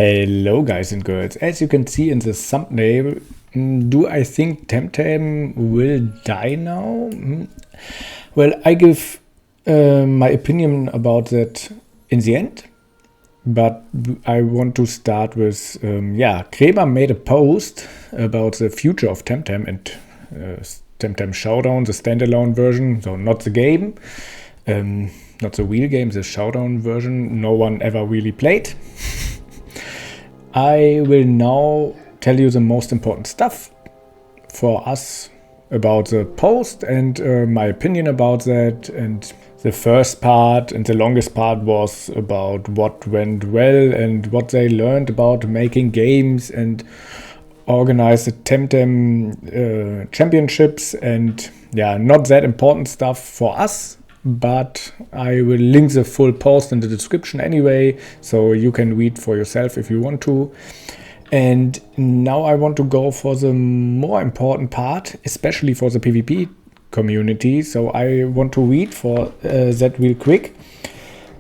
Hello guys and girls, as you can see in the thumbnail, do I think Temtem will die now? Well, I give my opinion about that in the end, but I want to start with, Kremer made a post about the future of Temtem and Temtem Showdown, the standalone version, so not the game, not the real game, the Showdown version no one ever really played. I will now tell you the most important stuff for us about the post and my opinion about that. And the first part and the longest part was about what went well and what they learned about making games and organize the Temtem championships, and not that important stuff for us. But I will link the full post in the description anyway, so you can read for yourself if you want to. And now I want to go for the more important part, especially for the PvP community. So I want to read for that real quick.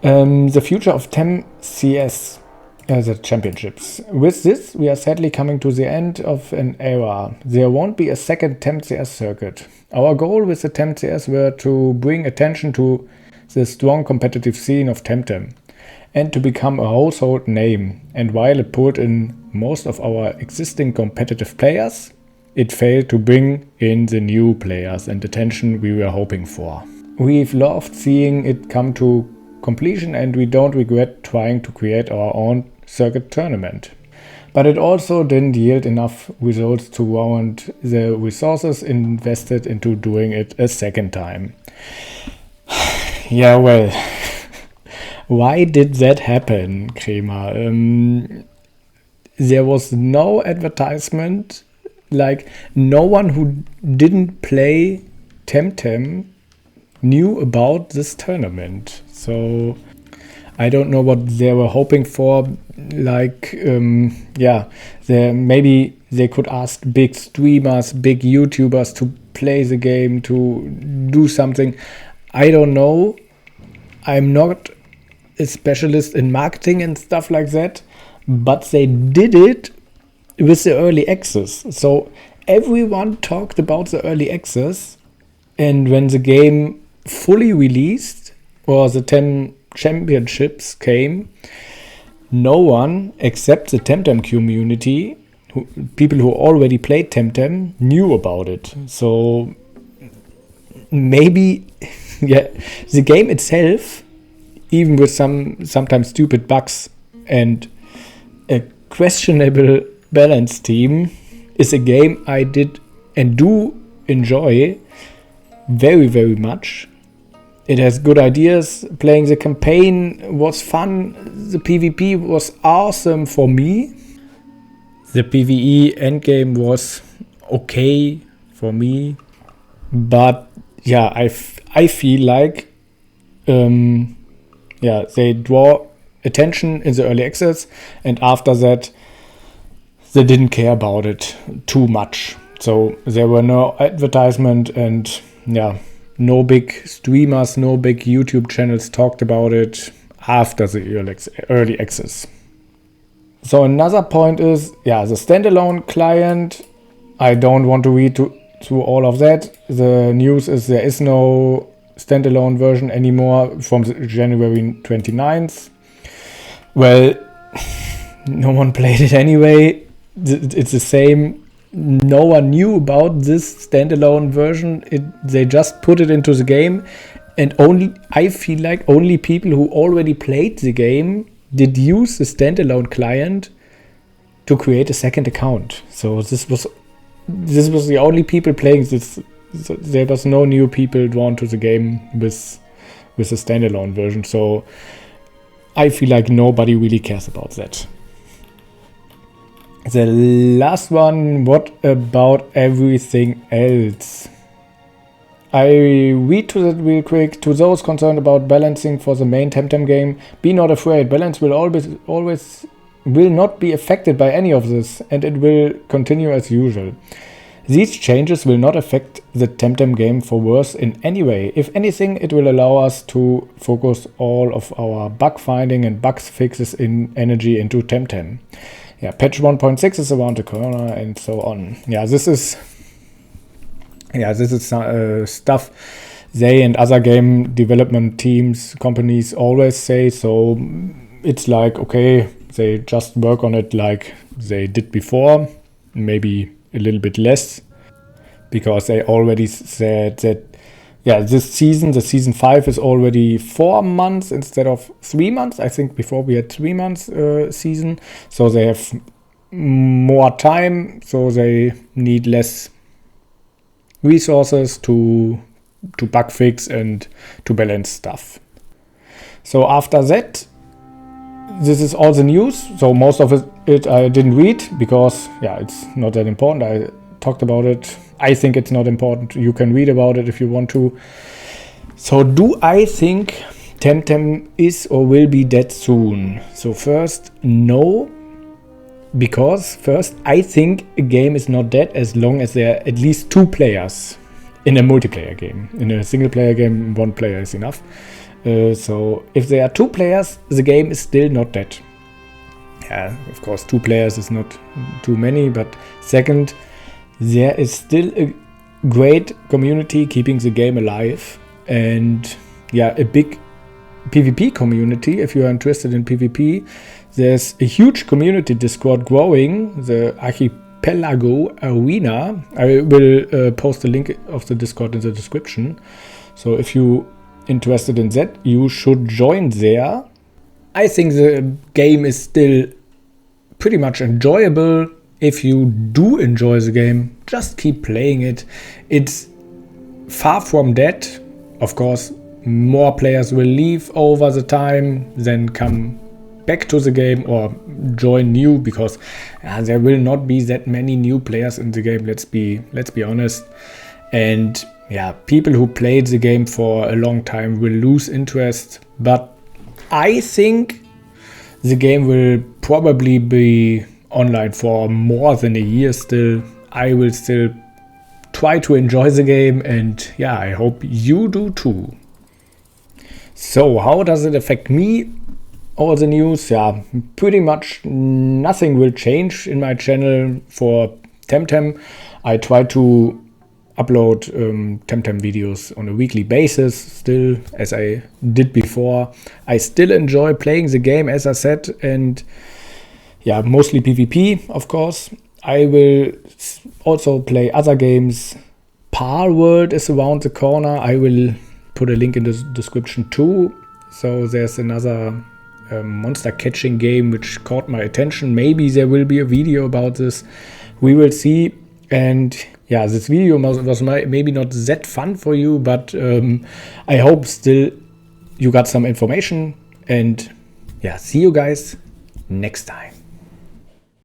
The future of TemCS, the championships. With this, we are sadly coming to the end of an era. There won't be a second TemCS circuit. Our goal with the TemCS were to bring attention to the strong competitive scene of Temtem and to become a household name. And while it pulled in most of our existing competitive players, it failed to bring in the new players and attention we were hoping for. We've loved seeing it come to completion, and we don't regret trying to create our own circuit tournament. But it also didn't yield enough results to warrant the resources invested into doing it a second time. Why did that happen, Kremer? There was no advertisement, like no one who didn't play Temtem knew about this tournament. So I don't know what they were hoping for. Maybe they could ask big streamers, big YouTubers to play the game, to do something. I don't know. I'm not a specialist in marketing and stuff like that, but they did it with the early access. So everyone talked about the early access, and when the game fully released or the 10 championships came, no one except the Temtem community, people who already played Temtem, knew about it. So maybe the game itself, even with sometimes stupid bugs and a questionable balance team, is a game I did and do enjoy very, very much. It has good ideas. Playing the campaign was fun. The PvP was awesome for me. The PvE endgame was okay for me. But I feel like they draw attention in the early access, and after that they didn't care about it too much. So there were no advertisement, and no big streamers, no big YouTube channels talked about it after the early access. So another point is, the standalone client. I don't want to read through all of that. The news is there is no standalone version anymore from January 29th. Well, no one played it anyway. It's the same. No one knew about this standalone version. They just put it into the game, and I feel like only people who already played the game did use the standalone client to create a second account. So this was the only people playing this. There was no new people drawn to the game with the standalone version. So I feel like nobody really cares about that. The last one, what about everything else? I read to that real quick. To those concerned about balancing for the main Temtem game, be not afraid. Balance will always will not be affected by any of this, and it will continue as usual. These changes will not affect the Temtem game for worse in any way. If anything, it will allow us to focus all of our bug finding and bug fixes in energy into Temtem. Yeah, patch 1.6 is around the corner and so on. Yeah, this is stuff they and other game development teams, companies always say. So it's like, okay, they just work on it like they did before, maybe a little bit less, because they already said that, yeah, this season, the season 5 is already 4 months instead of 3 months. I think before we had 3 months season, so they have more time, so they need less resources to bug fix and to balance stuff. So after that, this is all the news. So most of it I didn't read because, yeah, it's not that important. I talked about it. I think it's not important. You can read about it if you want to. So do I think Temtem is or will be dead soon? So first, no. Because first, I think a game is not dead as long as there are at least 2 players in a multiplayer game. In a single player game, 1 player is enough. So if there are 2 players, the game is still not dead. Yeah, of course, 2 players is not too many, but second, there is still a great community keeping the game alive, and yeah, a big PvP community. If you are interested in PvP, there's a huge community Discord growing, the Archipelago Arena. I will post the link of the Discord in the description. So if you interested in that, you should join there. I think the game is still pretty much enjoyable. If you do enjoy the game, just keep playing it. It's far from dead. Of course, more players will leave over the time, then come back to the game or join new, because there will not be that many new players in the game. Let's be honest. And yeah, people who played the game for a long time will lose interest, but I think the game will probably be online for more than a year still. I will still try to enjoy the game, and yeah, I hope you do too. So how does it affect me? All the news, yeah, pretty much nothing will change in my channel for Temtem. I try to upload Temtem videos on a weekly basis still, as I did before. I still enjoy playing the game, as I said, and yeah, mostly PvP, of course. I will also play other games. Par World is around the corner. I will put a link in the description too. So there's another monster catching game which caught my attention. Maybe there will be a video about this. We will see. And yeah, this video was maybe not that fun for you, but I hope still you got some information. And yeah, see you guys next time.